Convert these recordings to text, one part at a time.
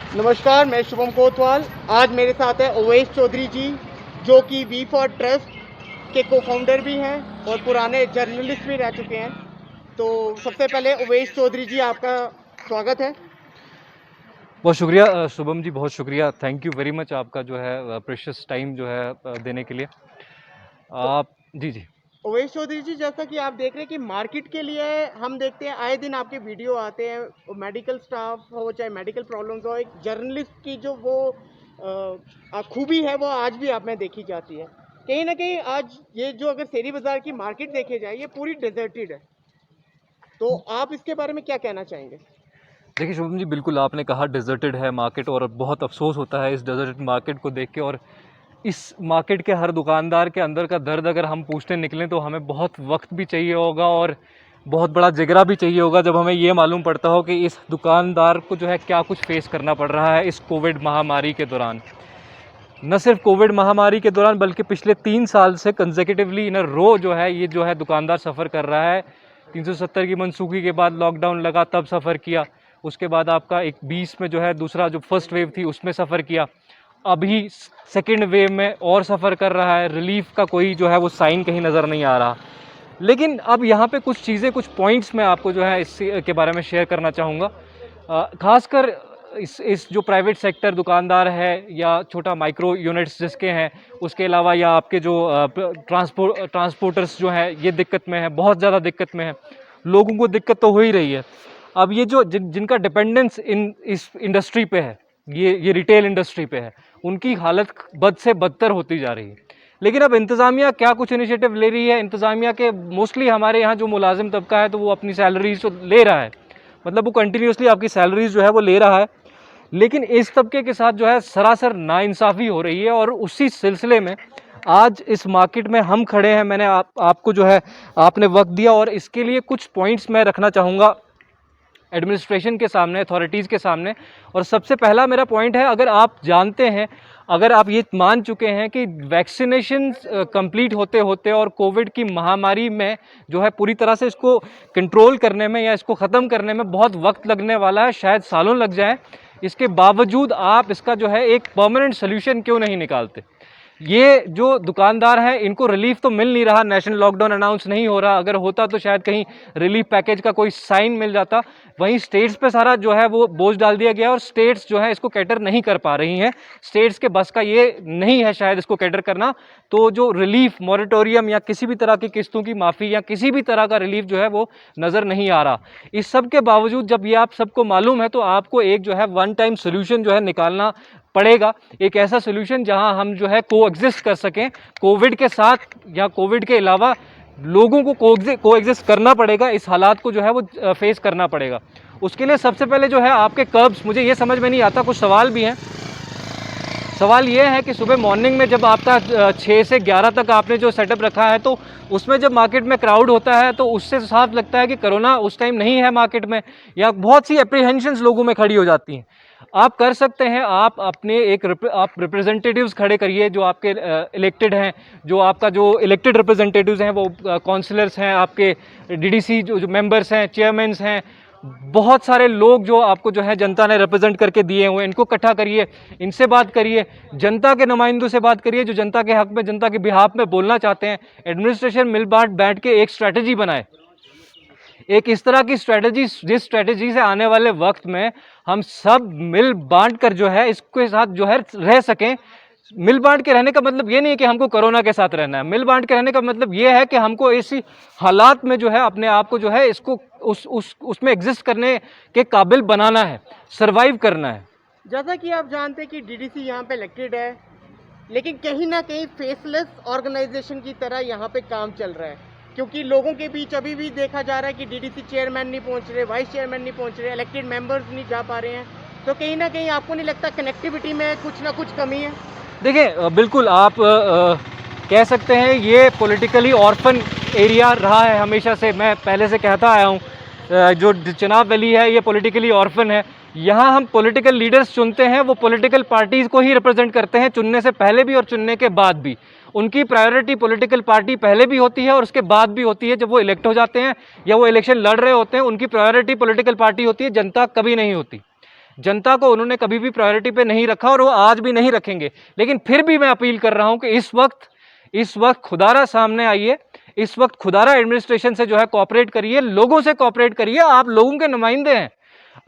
नमस्कार, मैं शुभम कोतवाल। आज मेरे साथ है अवैश चौधरी जी, जो कि वी फॉर ट्रस्ट के को-फाउंडर भी हैं और पुराने जर्नलिस्ट भी रह चुके हैं। तो सबसे पहले अवैश चौधरी जी, आपका स्वागत है। बहुत शुक्रिया शुभम जी, बहुत शुक्रिया। थैंक यू वेरी मच आपका जो है प्रेशियस टाइम जो है देने के लिए। तो आप जी जी। अवैश चौधरी जी, जैसा कि आप देख रहे हैं कि मार्केट के लिए हम देखते हैं आए दिन आपके वीडियो आते हैं, मेडिकल स्टाफ हो चाहे मेडिकल प्रॉब्लम्स हो, एक जर्नलिस्ट की जो वो खूबी है वो आज भी आप में देखी जाती है। कहीं ना कहीं आज ये जो अगर शेरी बाजार की मार्केट देखे जाए, ये पूरी डिजर्टेड है। तो आप इसके बारे में क्या कहना चाहेंगे? देखिए शुभम जी, बिल्कुल आपने कहा डिजर्टेड है मार्केट, और बहुत अफसोस होता है इस डिजर्टेड मार्केट को देख के। और इस मार्केट के हर दुकानदार के अंदर का दर्द अगर हम पूछने निकलें तो हमें बहुत वक्त भी चाहिए होगा और बहुत बड़ा जिगरा भी चाहिए होगा, जब हमें ये मालूम पड़ता हो कि इस दुकानदार को जो है क्या कुछ फेस करना पड़ रहा है इस कोविड महामारी के दौरान। न सिर्फ कोविड महामारी के दौरान बल्कि पिछले 3 साल से कंसेक्यूटिवली इन अ रो जो है ये जो है दुकानदार सफ़र कर रहा है। 370 की मनसूखी के बाद लॉकडाउन लगा, तब सफ़र किया। उसके बाद आपका एक 20 में जो है दूसरा जो फर्स्ट वेव थी उसमें सफ़र किया। अभी सेकेंड वेव में और सफ़र कर रहा है। रिलीफ का कोई जो है वो साइन कहीं नज़र नहीं आ रहा। लेकिन अब यहाँ पे कुछ चीज़ें, कुछ पॉइंट्स मैं आपको जो है इसके बारे में शेयर करना चाहूँगा। खासकर इस जो प्राइवेट सेक्टर दुकानदार है या छोटा माइक्रो यूनिट्स जिसके हैं, उसके अलावा या आपके जो ट्रांसपोर्टर्स जो हैं, ये दिक्कत में है, बहुत ज़्यादा दिक्कत में है। लोगों को दिक्कत तो हो ही रही है। अब ये जो जिनका डिपेंडेंस इस इंडस्ट्री पे है, ये रिटेल इंडस्ट्री पे है, उनकी हालत बद से बदतर होती जा रही है। लेकिन अब इंतज़ामिया क्या कुछ इनिशिएटिव ले रही है? इंतज़ामिया के मोस्टली हमारे यहाँ जो मुलाजिम तबका है तो वो अपनी सैलरीज तो ले रहा है, मतलब वो कंटिन्यूसली आपकी सैलरीज जो है वो ले रहा है। लेकिन इस तबके के साथ जो है सरासर नाइंसाफ़ी हो रही है, और उसी सिलसिले में आज इस मार्केट में हम खड़े हैं। मैंने आपको जो है आपने वक्त दिया, और इसके लिए कुछ पॉइंट्स मैं रखना चाहूँगा एडमिनिस्ट्रेशन के सामने, अथॉरिटीज़ के सामने। और सबसे पहला मेरा पॉइंट है, अगर आप जानते हैं, अगर आप ये मान चुके हैं कि वैक्सीनेशन कंप्लीट होते होते और कोविड की महामारी में जो है पूरी तरह से इसको कंट्रोल करने में या इसको ख़त्म करने में बहुत वक्त लगने वाला है, शायद सालों लग जाए, इसके बावजूद आप इसका जो है एक परमानेंट सोल्यूशन क्यों नहीं निकालते? ये जो दुकानदार हैं इनको रिलीफ तो मिल नहीं रहा, नेशनल लॉकडाउन अनाउंस नहीं हो रहा। अगर होता तो शायद कहीं रिलीफ पैकेज का कोई साइन मिल जाता। वहीं स्टेट्स पे सारा जो है वो बोझ डाल दिया गया, और स्टेट्स जो है इसको कैटर नहीं कर पा रही हैं। स्टेट्स के बस का ये नहीं है शायद इसको कैटर करना। तो जो रिलीफ मॉरेटोरियम या किसी भी तरह की किस्तों की माफ़ी या किसी भी तरह का रिलीफ जो है वो नज़र नहीं आ रहा। इस सब के बावजूद जब ये आप सबको मालूम है तो आपको एक जो है वन टाइम सोल्यूशन जो है निकालना पड़ेगा। एक ऐसा सोल्यूशन जहां हम जो है कोएग्जिस्ट कर सकें कोविड के साथ, या कोविड के अलावा लोगों को कोएग्जिस्ट करना पड़ेगा। इस हालात को जो है वो फेस करना पड़ेगा। उसके लिए सबसे पहले जो है आपके कर्ब्स, मुझे ये समझ में नहीं आता, कुछ सवाल भी हैं। सवाल ये है कि सुबह मॉर्निंग में जब आपका 6 से 11 तक आपने जो सेटअप रखा है, तो उसमें जब मार्केट में क्राउड होता है तो उससे साफ लगता है कि कोरोना उस टाइम नहीं है मार्केट में, या बहुत सी एप्रीहेंशंस लोगों में खड़ी हो जाती हैं। आप कर सकते हैं, आप अपने आप रिप्रेजेंटेटिव्स खड़े करिए जो आपके इलेक्टेड हैं, जो आपका जो इलेक्टेड रिप्रेजेंटेटिव्स हैं, वो काउंसलर्स हैं, आपके डीडीसी जो मेंबर्स हैं, चेयरमैन्स हैं, बहुत सारे लोग जो आपको जो है जनता ने रिप्रेजेंट करके दिए हुए, इनको इकट्ठा करिए, इनसे बात करिए, जनता के नुमाइंदों से बात करिए जो जनता के हक में, जनता के बिहाफ में बोलना चाहते हैं। एडमिनिस्ट्रेशन मिल बांट बैठ के एक स्ट्रैटेजी बनाए, एक इस तरह की स्ट्रैटेजी जिस स्ट्रैटेजी से आने वाले वक्त में हम सब मिल बांट कर जो है इसके साथ जो है रह सकें। मिल बांट के रहने का मतलब ये नहीं है कि हमको कोरोना के साथ रहना है। मिल बांट के रहने का मतलब ये है कि हमको ऐसी हालात में जो है अपने आप को जो है इसको उसमें एग्जिस्ट करने के काबिल बनाना है, सरवाइव करना है। जैसा कि आप जानते हैं कि डीडीसी यहाँ पे इलेक्टेड है, लेकिन कहीं ना कहीं फेसलेस ऑर्गेनाइजेशन की तरह यहाँ पे काम चल रहा है, क्योंकि लोगों के बीच अभी भी देखा जा रहा है कि डीडीसी चेयरमैन नहीं पहुँच रहे, वाइस चेयरमैन नहीं पहुँच रहे, इलेक्टेड मेंबर्स नहीं जा पा रहे हैं। तो कहीं ना कहीं आपको नहीं लगता कनेक्टिविटी में कुछ ना कुछ कमी है? देखिए बिल्कुल आप कह सकते हैं ये पॉलिटिकली ऑर्फन एरिया रहा है हमेशा से। मैं पहले से कहता आया हूँ, जो चुनाव वैली है ये पॉलिटिकली ऑर्फन है। यहाँ हम पॉलिटिकल लीडर्स चुनते हैं, वो पॉलिटिकल पार्टीज़ को ही रिप्रेजेंट करते हैं, चुनने से पहले भी और चुनने के बाद भी। उनकी प्रायोरिटी पॉलिटिकल पार्टी पहले भी होती है और उसके बाद भी होती है। जब वो इलेक्ट हो जाते हैं या वो इलेक्शन लड़ रहे होते हैं, उनकी प्रायोरिटी पॉलिटिकल पार्टी होती है, जनता कभी नहीं होती। जनता को उन्होंने कभी भी प्रायोरिटी पे नहीं रखा और वो आज भी नहीं रखेंगे। लेकिन फिर भी मैं अपील कर रहा हूं कि इस वक्त खुदारा सामने आइए, इस वक्त खुदारा एडमिनिस्ट्रेशन से जो है कोऑपरेट करिए, लोगों से कोऑपरेट करिए। आप लोगों के नुमाइंदे हैं,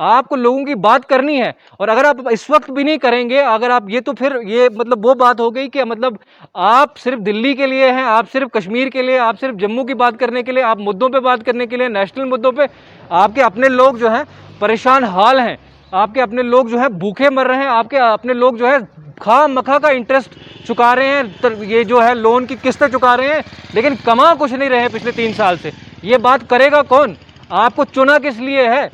आपको लोगों की बात करनी है। और अगर आप इस वक्त भी नहीं करेंगे, अगर आप ये, तो फिर ये मतलब वो बात हो गई कि मतलब आप सिर्फ दिल्ली के लिए हैं, आप सिर्फ कश्मीर के लिए, आप सिर्फ जम्मू की बात करने के लिए, आप मुद्दों पे बात करने के लिए, नेशनल मुद्दों पे। आपके अपने लोग जो हैं परेशान हाल हैं, आपके अपने लोग जो है भूखे मर रहे हैं, आपके अपने लोग जो है खाम मखा का इंटरेस्ट चुका रहे हैं, ये जो है लोन की किस्तें चुका रहे हैं, लेकिन कमा कुछ नहीं रहे हैं पिछले 3 साल से। ये बात करेगा कौन? आपको चुना किस लिए है?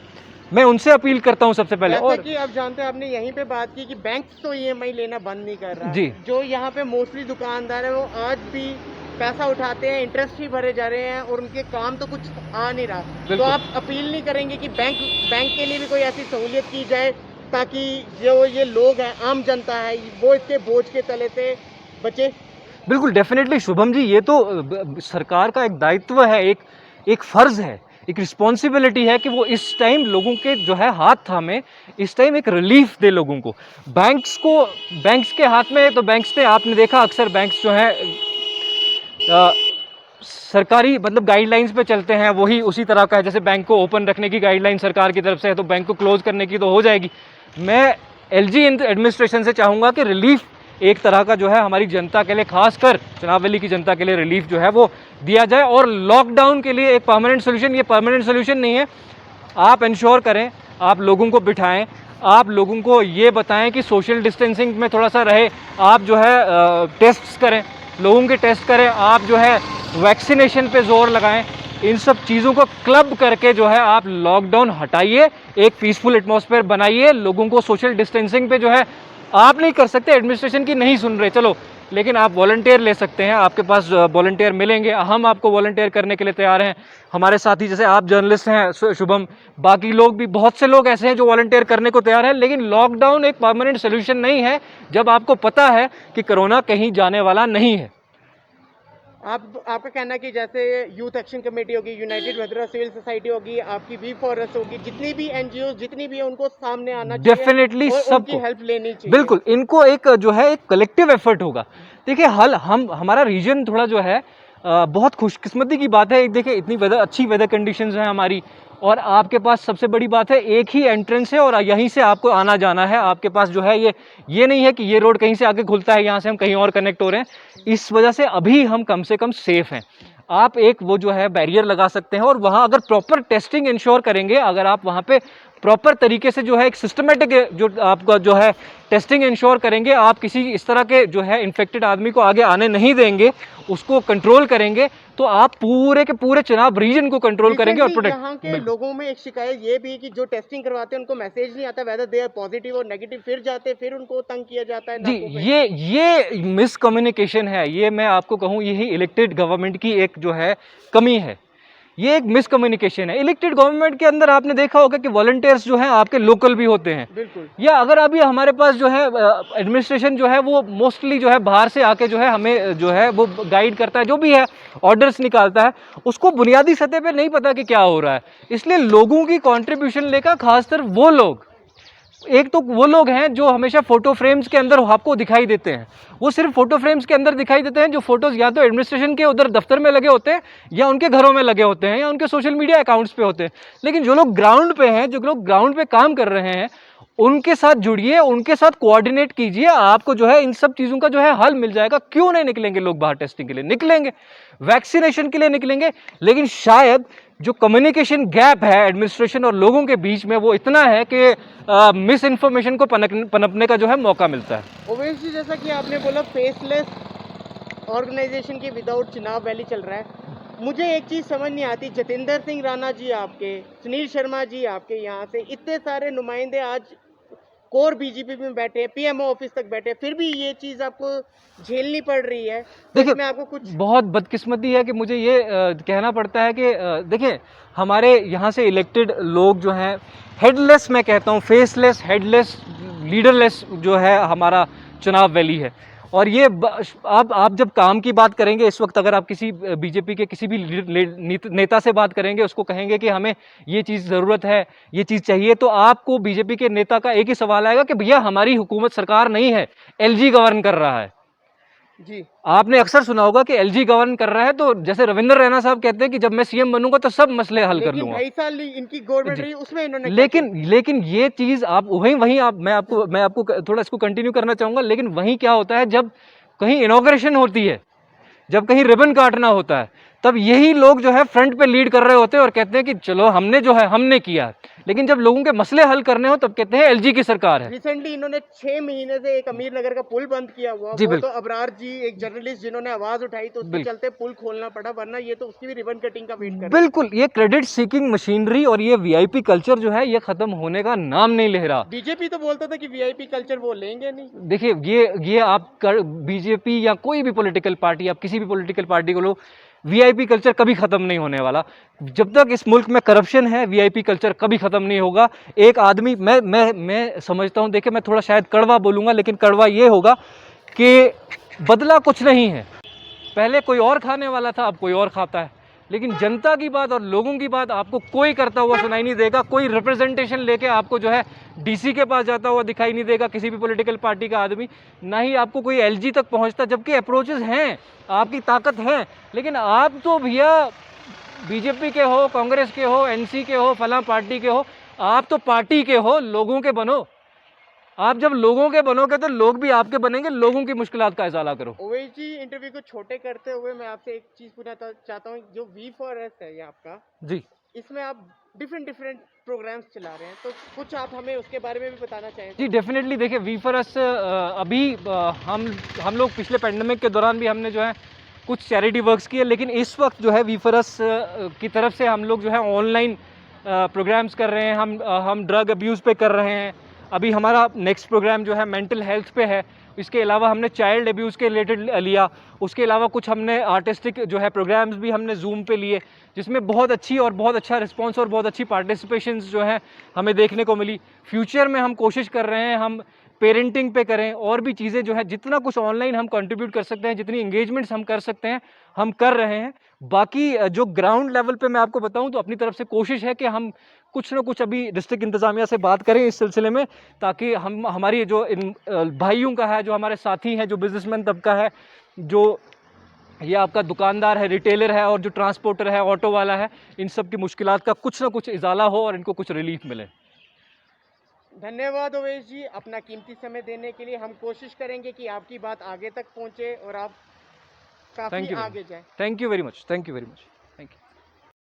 मैं उनसे अपील करता हूं सबसे पहले। और कि आप जानते हैं, आपने यहीं पे बात की कि बैंक तो ईएमआई लेना बंद नहीं कर रहा जी। जो यहाँ पे मोस्टली दुकानदार है वो आज भी पैसा उठाते हैं, इंटरेस्ट ही भरे जा रहे हैं और उनके काम तो कुछ आ नहीं रहा। तो आप अपील नहीं करेंगे कि बैंक के लिए भी कोई ऐसी सहूलियत की जाए ताकि जो ये लोग हैं, आम जनता है, वो इसके बोझ के तले से बचे? बिल्कुल, डेफिनेटली शुभम जी, ये तो सरकार का एक दायित्व है, एक फर्ज है, एक रिस्पॉन्सिबिलिटी है कि वो इस टाइम लोगों के जो है हाथ थामे, इस टाइम एक रिलीफ दे लोगों को। बैंक्स के हाथ में, तो बैंक्स ने, आपने देखा अक्सर बैंक्स जो है सरकारी मतलब गाइडलाइंस पे चलते हैं, वही उसी तरह का है। जैसे बैंक को ओपन रखने की गाइडलाइन सरकार की तरफ से है, तो बैंक को क्लोज करने की तो हो जाएगी। मैं एलजी एडमिनिस्ट्रेशन से चाहूँगा कि रिलीफ एक तरह का जो है हमारी जनता के लिए, खासकर चुनाव वैली की जनता के लिए रिलीफ जो है वो दिया जाए। और लॉकडाउन के लिए एक परमानेंट सोल्यूशन, ये परमानेंट सोल्यूशन नहीं है। आप इंश्योर करें, आप लोगों को बिठाएं, आप लोगों को ये बताएं कि सोशल डिस्टेंसिंग में थोड़ा सा रहे, आप जो है टेस्ट्स करें, लोगों के टेस्ट करें, आप जो है वैक्सीनेशन पे जोर लगाएं। इन सब चीज़ों को क्लब करके जो है आप लॉकडाउन हटाइए, एक पीसफुल एटमॉस्फेयर बनाइए, लोगों को सोशल डिस्टेंसिंग पे जो है, आप नहीं कर सकते, एडमिनिस्ट्रेशन की नहीं सुन रहे, चलो, लेकिन आप वॉलंटियर ले सकते हैं, आपके पास वॉलंटियर मिलेंगे, हम आपको वॉलंटियर करने के लिए तैयार हैं। हमारे साथी जैसे आप जर्नलिस्ट हैं शुभम, बाकी लोग भी, बहुत से लोग ऐसे हैं जो वॉलंटियर करने को तैयार हैं। लेकिन लॉकडाउन एक परमानेंट सोल्यूशन नहीं है जब आपको पता है कि कोरोना कहीं जाने वाला नहीं है। आपका कहना कि जैसे यूथ एक्शन कमेटी होगी, यूनाइटेड मदरसा सिविल सोसाइटी होगी, आपकी वी फॉरेस्ट होगी, जितनी भी एनजीओ जितनी भी है, उनको सामने आना चाहिए, डेफिनेटली सबको हेल्प लेनी चाहिए। बिल्कुल, इनको एक जो है एक कलेक्टिव एफर्ट होगा। देखिए, हमारा रीजन थोड़ा जो है बहुत खुशकिस्मती की बात है। देखिए, इतनी अच्छी वेदर कंडीशंस हैं हमारी, और आपके पास सबसे बड़ी बात है एक ही एंट्रेंस है और यहीं से आपको आना जाना है। आपके पास जो है ये नहीं है कि ये रोड कहीं से आगे खुलता है, यहाँ से हम कहीं और कनेक्ट हो रहे हैं। इस वजह से अभी हम कम से कम सेफ हैं। आप एक वो जो है बैरियर लगा सकते हैं, और वहाँ अगर प्रॉपर टेस्टिंग इंश्योर करेंगे, अगर आप वहाँ पे प्रॉपर तरीके से जो है एक सिस्टमेटिक जो आपका जो है टेस्टिंग इंश्योर करेंगे, आप किसी इस तरह के जो है इन्फेक्टेड आदमी को आगे आने नहीं देंगे, उसको कंट्रोल करेंगे, तो आप पूरे के पूरे चुनाव रीजन को कंट्रोल करेंगे और प्रोटेक्ट। यहाँ के लोगों में एक शिकायत ये भी है कि जो टेस्टिंग करवाते हैं उनको मैसेज नहीं आता वेदर दे आर पॉजिटिव और नेगेटिव, फिर जाते फिर उनको तंग किया जाता है। जी, ये मिसकम्युनिकेशन है, ये मैं आपको कहूँ यही इलेक्टेड गवर्नमेंट की एक जो है कमी है। ये एक मिसकम्युनिकेशन है। इलेक्टेड गवर्नमेंट के अंदर आपने देखा होगा कि वॉलंटियर्स जो हैं आपके लोकल भी होते हैं। बिल्कुल। या अगर अभी हमारे पास जो है एडमिनिस्ट्रेशन जो है वो मोस्टली जो है बाहर से आके जो है हमें जो है वो गाइड करता है, जो भी है ऑर्डर्स निकालता है, उसको बुनियादी सतह पे नहीं पता कि क्या हो रहा है। इसलिए लोगों की कॉन्ट्रीब्यूशन लेकर, खासकर वो लोग, एक तो वो लोग हैं जो हमेशा फोटो फ्रेम्स के अंदर आपको दिखाई देते हैं, वो सिर्फ फोटो फ्रेम्स के अंदर दिखाई देते हैं, जो फोटोज या तो एडमिनिस्ट्रेशन के उधर दफ्तर में लगे होते हैं, या उनके घरों में लगे होते हैं, या उनके सोशल मीडिया अकाउंट्स पे होते हैं। लेकिन जो लोग ग्राउंड पे हैं, जो लोग ग्राउंड पे काम कर रहे हैं, उनके साथ जुड़िए, उनके साथ कोऑर्डिनेट कीजिए, आपको जो है इन सब चीज़ों का जो है हल मिल जाएगा। क्यों नहीं निकलेंगे लोग बाहर? टेस्टिंग के लिए निकलेंगे, वैक्सीनेशन के लिए निकलेंगे, लेकिन शायद जो कम्युनिकेशन गैप है एडमिनिस्ट्रेशन और लोगों के बीच में, वो इतना है कि मिस इन्फॉर्मेशन को पनपने का जो है मौका मिलता है। ओवैसी जी, जैसा कि आपने बोला फेसलेस ऑर्गेनाइजेशन की विदाउट चुनाव वैली चल रहा है, मुझे एक चीज़ समझ नहीं आती, जतेंद्र सिंह राणा जी आपके, सुनील शर्मा जी आपके, यहाँ से इतने सारे नुमाइंदे आज कोर बीजेपी में बैठे, पीएमओ ऑफिस तक बैठे, फिर भी ये चीज़ आपको झेलनी पड़ रही है। देखिए, मैं आपको कुछ बहुत बदकिस्मती है कि मुझे ये कहना पड़ता है कि देखिए, हमारे यहाँ से इलेक्टेड लोग जो हैं हेडलेस, मैं कहता हूँ फेसलेस, हेडलेस, लीडरलेस जो है हमारा चुनाव वैली है। और ये आप जब काम की बात करेंगे इस वक्त, अगर आप किसी बीजेपी के किसी भी नेता से बात करेंगे, उसको कहेंगे कि हमें ये चीज़ ज़रूरत है, ये चीज़ चाहिए, तो आपको बीजेपी के नेता का एक ही सवाल आएगा कि भैया हमारी हुकूमत सरकार नहीं है, एलजी गवर्न कर रहा है। जी, आपने अक्सर सुना होगा कि एलजी गवर्न कर रहा है, तो जैसे रविंद्र रैना साहब कहते हैं कि जब मैं सीएम बनूंगा तो सब मसले हल कर लेकिन लूंगा। 2.5 साल इनकी गवर्नमेंट जी। रही, उसमें इन्होंने क्या किया? लेकिन ये चीज़ आप वहीं वहीं आप मैं आपको थोड़ा इसको कंटिन्यू करना चाहूँगा, लेकिन वहीं क्या होता है जब कहीं इनॉग्रेशन होती है, जब कहीं रिबन काटना होता है, तब यही लोग जो है फ्रंट पे लीड कर रहे होते हैं और कहते हैं कि चलो हमने जो है हमने किया है। लेकिन जब लोगों के मसले हल करने हो तब कहते हैं एलजी की सरकार है। रिसेंटली इन्होंने 6 महीने से एक अमीर नगर का पुल बंद किया हुआ, जी वो तो बिल्कुल, अबरार जी एक जर्नलिस्ट जिन्होंने आवाज उठाई तो उसके बिल्कुल। चलते पुल खोलना पड़ा, वरना ये तो उसकी भी रिबन कटिंग का वेट कर रहे बिल्कुल, ये क्रेडिट सीकिंग मशीनरी और ये वीआईपी कल्चर जो है ये खत्म होने का नाम नहीं ले रहा। थे। बीजेपी तो बोलता था कि वीआईपी कल्चर वो लेंगे नहीं। देखिए ये आप बीजेपी या कोई भी पॉलिटिकल पार्टी, आप किसी भी पॉलिटिकल पार्टी को लो, वीआईपी कल्चर कभी खत्म नहीं होने वाला। जब तक इस मुल्क में करप्शन है वीआईपी कल्चर कभी खत्म नहीं होगा। एक आदमी, मैं समझता हूँ, देखिए मैं थोड़ा शायद कड़वा बोलूँगा, लेकिन कड़वा ये होगा कि बदला कुछ नहीं है। पहले कोई और खाने वाला था, अब कोई और खाता है, लेकिन जनता की बात और लोगों की बात आपको कोई करता हुआ सुनाई नहीं देगा। कोई रिप्रेजेंटेशन लेके आपको जो है डीसी के पास जाता हुआ दिखाई नहीं देगा किसी भी पॉलिटिकल पार्टी का आदमी, ना ही आपको कोई एलजी तक पहुंचता, जबकि अप्रोचेस हैं, आपकी ताकत है। लेकिन आप तो भैया बीजेपी के हो, कांग्रेस के हो, एनसी के हो, फलां पार्टी के हो, आप तो पार्टी के हो, लोगों के बनो। आप जब लोगों के बनोगे तो लोग भी आपके बनेंगे। लोगों की मुश्किलात का इजाला करो। ओवैसी जी, इंटरव्यू को छोटे करते हुए मैं आपसे एक चीज पूछना चाहता हूँ, जो V4S है ये आपका, जी इसमें आप डिफरेंट डिफरेंट प्रोग्राम्स चला रहे हैं, तो कुछ आप हमें उसके बारे में भी बताना चाहें जी, तो? डेफिनेटली। देखिए वी4एस अभी हम लोग पिछले पेंडेमिक के दौरान भी हमने जो है कुछ चैरिटी वर्क्स किए, लेकिन इस वक्त जो है वी4एस की तरफ से हम लोग जो है ऑनलाइन प्रोग्राम्स कर रहे हैं। हम ड्रग अब्यूज़ पे कर रहे हैं। अभी हमारा नेक्स्ट प्रोग्राम जो है मेंटल हेल्थ पे है। इसके अलावा हमने चाइल्ड अब्यूज़ के रिलेटेड लिया। उसके अलावा कुछ हमने आर्टिस्टिक जो है प्रोग्राम्स भी हमने जूम पे लिए, जिसमें बहुत अच्छी और बहुत अच्छा रिस्पॉन्स और बहुत अच्छी पार्टिसिपेशंस जो है हमें देखने को मिली। फ्यूचर में हम कोशिश कर रहे हैं हम पेरेंटिंग पे करें, और भी चीज़ें जो है जितना कुछ ऑनलाइन हम कंट्रीब्यूट कर सकते हैं, जितनी एंगेजमेंट्स हम कर सकते हैं हम कर रहे हैं। बाकी जो ग्राउंड लेवल पे मैं आपको बताऊं तो अपनी तरफ से कोशिश है कि हम कुछ ना कुछ अभी डिस्ट्रिक्ट इंतज़ामिया से बात करें इस सिलसिले में, ताकि हम हमारी जो भाइयों का है, जो हमारे साथी हैं, जो बिजनेसमैन तबका है, जो ये आपका दुकानदार है, रिटेलर है, और जो ट्रांसपोर्टर है, ऑटो वाला है, इन सब की मुश्किलात का कुछ ना कुछ इजाला हो और इनको कुछ रिलीफ मिले। धन्यवाद ओवैसी जी, अपना कीमती समय देने के लिए। हम कोशिश करेंगे कि आपकी बात आगे तक पहुंचे और आप काफी थैंक यू आगे जाएं। Thank you very much, thank you very much.